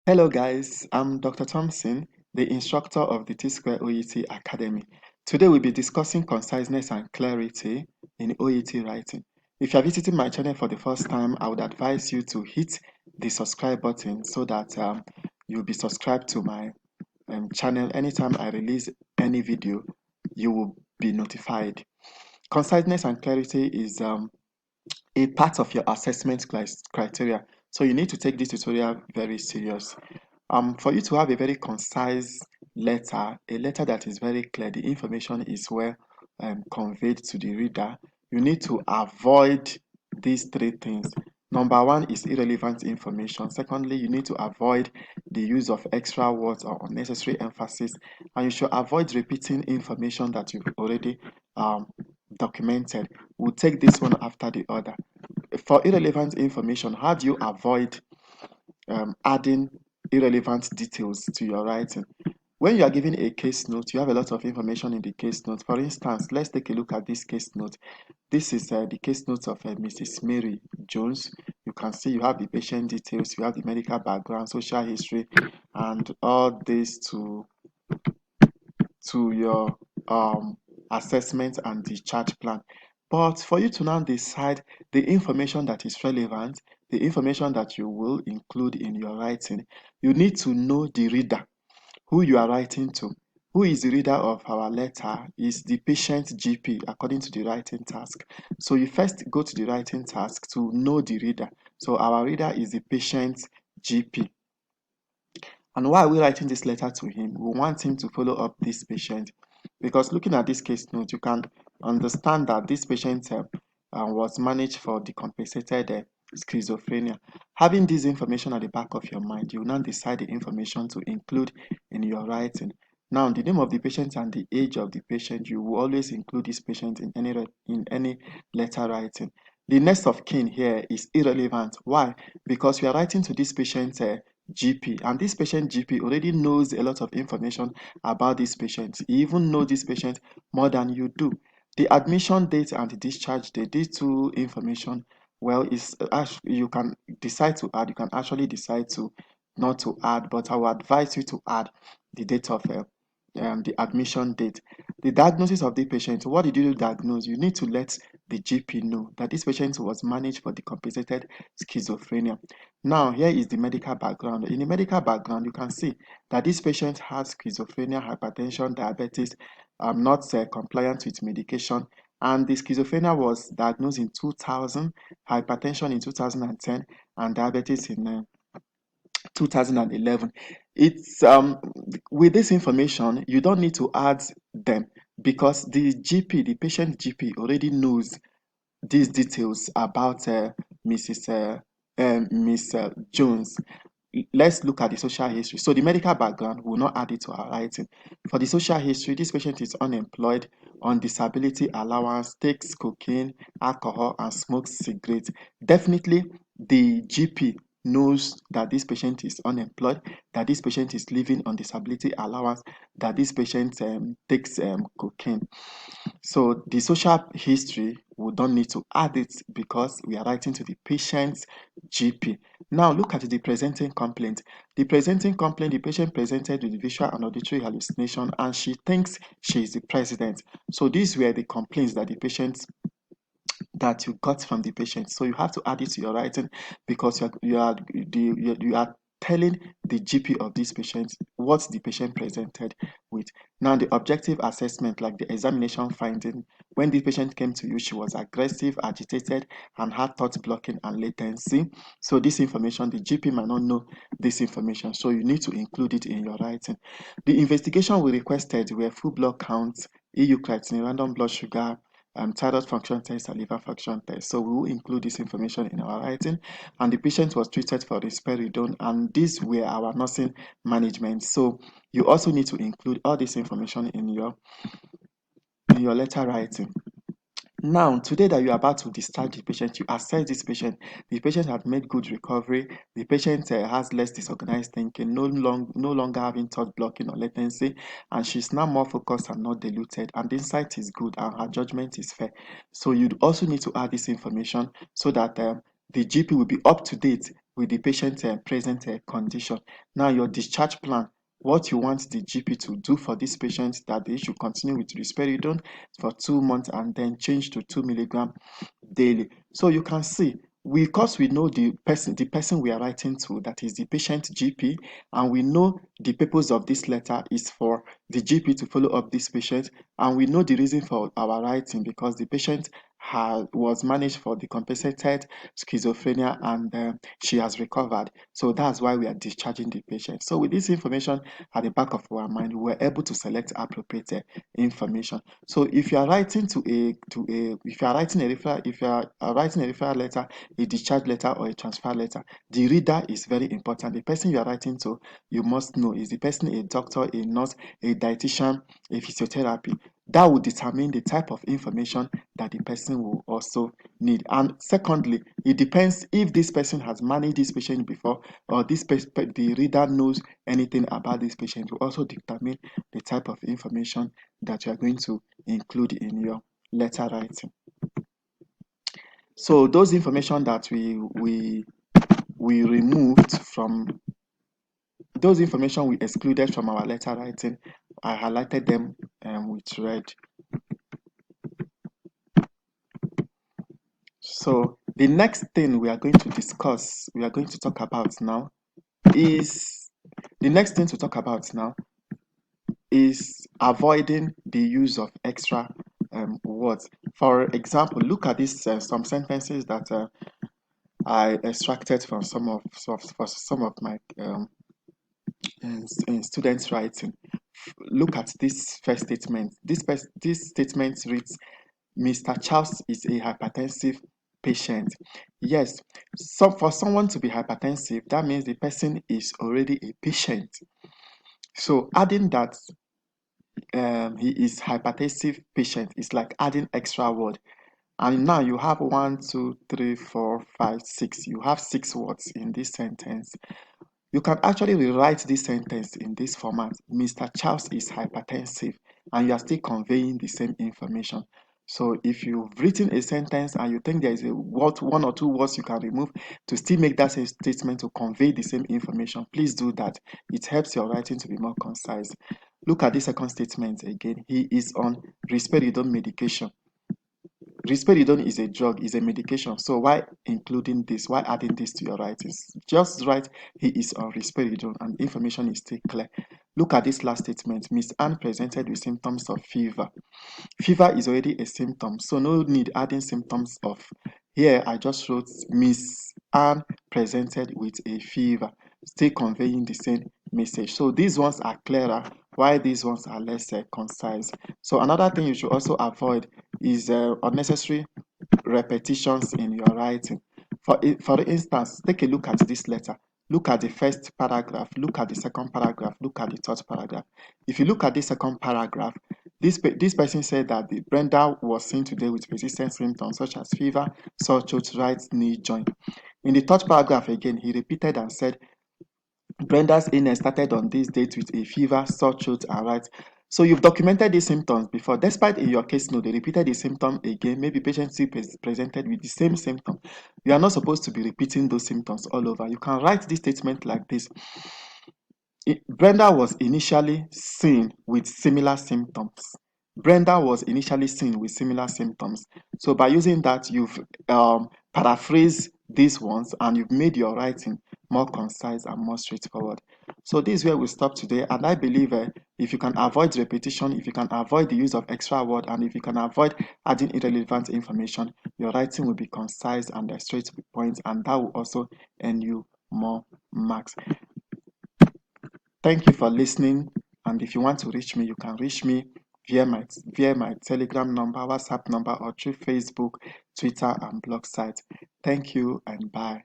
Hello guys, I'm Dr. Thompson, the instructor of the T-Square OET Academy. Today we'll be discussing conciseness and clarity in OET writing. If you're visiting my channel for the first time, I would advise you to hit the subscribe button so that you'll be subscribed to my channel. Anytime I release any video, you will be notified. Conciseness and clarity is a part of your assessment criteria. So you need to take this tutorial very serious. For you to have a very concise letter, a letter that is very clear, the information is well conveyed to the reader, you need to avoid these three things. Number one is irrelevant information. Secondly, you need to avoid the use of extra words or unnecessary emphasis, and you should avoid repeating information that you've already documented. We'll take this one after the other. For irrelevant information, how do you avoid adding irrelevant details to your writing? When you are giving a case note, you have a lot of information in the case note. For instance, let's take a look at this case note. This is the case note of Mrs. Mary Jones. You can see you have the patient details, you have the medical background, social history, and all this to your assessment and discharge plan. But for you to now decide the information that is relevant, the information that you will include in your writing, you need to know the reader, who you are writing to. Who is the reader of our letter is the patient GP according to the writing task. So you first go to the writing task to know the reader. So our reader is the patient GP. And why are we writing this letter to him? We want him to follow up this patient, because looking at this case note, you can understand that this patient was managed for decompensated schizophrenia. Having this information at the back of your mind, you will now decide the information to include in your writing. Now, the name of the patient and the age of the patient, you will always include this patient in any letter writing. The next of kin here is irrelevant. Why? Because we are writing to this patient GP, and this patient GP already knows a lot of information about this patient. He even knows this patient more than you do. The admission date and the discharge date, these two information, well, is you can decide to add. You can actually decide to not to add, but I will advise you to add the date of the admission date. The diagnosis of the patient. What did you diagnose? You need to let the GP know that this patient was managed for decompensated schizophrenia. Now, here is the medical background. In the medical background, you can see that this patient has schizophrenia, hypertension, diabetes, not compliant with medication, and the schizophrenia was diagnosed in 2000, hypertension in 2010, and diabetes in 2011. It's with this information, you don't need to add them, because the GP, the patient GP, already knows these details about Mrs. Miss Jones. Let's look at the social history. So the medical background will not add it to our writing. For the social history, this patient is unemployed, on disability allowance, takes cocaine, alcohol, and smokes cigarettes. Definitely, the GP knows that this patient is unemployed, that this patient is living on disability allowance, that this patient takes cocaine. So the social history, we don't need to add it because we are writing to the patient's GP. Now look at the presenting complaint. The presenting complaint, the patient presented with visual and auditory hallucination, and she thinks she is the president. So these were the complaints that the patient that you got from the patient. So you have to add it to your writing, because you are telling the GP of this patient what the patient presented with. Now the objective assessment, like the examination finding, when the patient came to you, she was aggressive, agitated, and had thought blocking and latency. So this information, the GP might not know this information, so you need to include it in your writing. The investigation we requested were full blood counts, EU creatinine, random blood sugar, thyroid function test and liver function test. So we will include this information in our writing. And the patient was treated for risperidone, and these were our nursing management. So you also need to include all this information in your letter writing. Now, today that you are about to discharge the patient, you assess this patient. The patient has made good recovery. The patient has less disorganized thinking, no longer having thought blocking or latency, and she's now more focused and not diluted. And the insight is good, and her judgment is fair. So you'd also need to add this information so that the GP will be up to date with the patient present condition. Now, your discharge plan, what you want the GP to do for this patient, that they should continue with risperidone for 2 months and then change to 2 milligram daily. So you can see, because we know the person we are writing to, that is the patient GP, and we know the purpose of this letter is for the GP to follow up this patient, and we know the reason for our writing, because the patient was managed for decompensated schizophrenia, and she has recovered. So that's why we are discharging the patient. So with this information at the back of our mind, we were able to select appropriate information. So if you are writing if you are writing a referral, if you are writing a referral letter, a discharge letter, or a transfer letter, the reader is very important. The person you are writing to, you must know, is the person a doctor, a nurse, a dietitian, a physiotherapy. That will determine the type of information that the person will also need. And secondly, it depends if this person has managed this patient before, or the reader knows anything about this patient, will also determine the type of information that you are going to include in your letter writing. So those information that we removed from those information we excluded from our letter writing, I highlighted them with red. So the next thing we are going to discuss, we are going to talk about now, is the next thing to talk about now is avoiding the use of extra words. For example, look at this some sentences that I extracted from some of my students' writing. Look at this first statement. This statement reads, Mr. Charles is a hypertensive patient. Yes, so for someone to be hypertensive, that means the person is already a patient. So adding that he is hypertensive patient is like adding extra word. And now you have 1, 2, 3, 4, 5, 6. You have 6 words in this sentence. You can actually rewrite this sentence in this format. Mr. Charles is hypertensive, and you are still conveying the same information. So if you've written a sentence and you think there is a word, 1 or 2 words you can remove to still make that same statement to convey the same information, please do that. It helps your writing to be more concise. Look at the second statement again. He is on risperidone medication. Risperidone is a drug, is a medication. So why including this? Why adding this to your writings? Just write he is on risperidone and information is still clear. Look at this last statement. Miss Anne presented with symptoms of fever. Fever is already a symptom, so no need adding symptoms of. Here I just wrote Miss Anne presented with a fever, still conveying the same message. So these ones are clearer, while these ones are less concise. So another thing you should also avoid is unnecessary repetitions in your writing. For instance, take a look at this letter. Look at the first paragraph, look at the second paragraph, look at the third paragraph. If you look at the second paragraph, this person said that the Brenda was seen today with persistent symptoms such as fever, sore throat, right knee joint. In the third paragraph again, he repeated and said, Brenda's illness started on this date with a fever, sore throat, and right. So you've documented these symptoms before. Despite in your case note, they repeated the symptom again. Maybe patient still presented with the same symptom. You are not supposed to be repeating those symptoms all over. You can write this statement like this. Brenda was initially seen with similar symptoms. Brenda was initially seen with similar symptoms. So by using that, you've paraphrased these ones and you've made your writing more concise and more straightforward. So this is where we stop today. And I believe if you can avoid repetition, if you can avoid the use of extra word, and if you can avoid adding irrelevant information, your writing will be concise and straight to the point, and that will also earn you more marks. Thank you for listening. And if you want to reach me, you can reach me via my Telegram number, WhatsApp number, or through Facebook, Twitter, and blog site. Thank you and bye.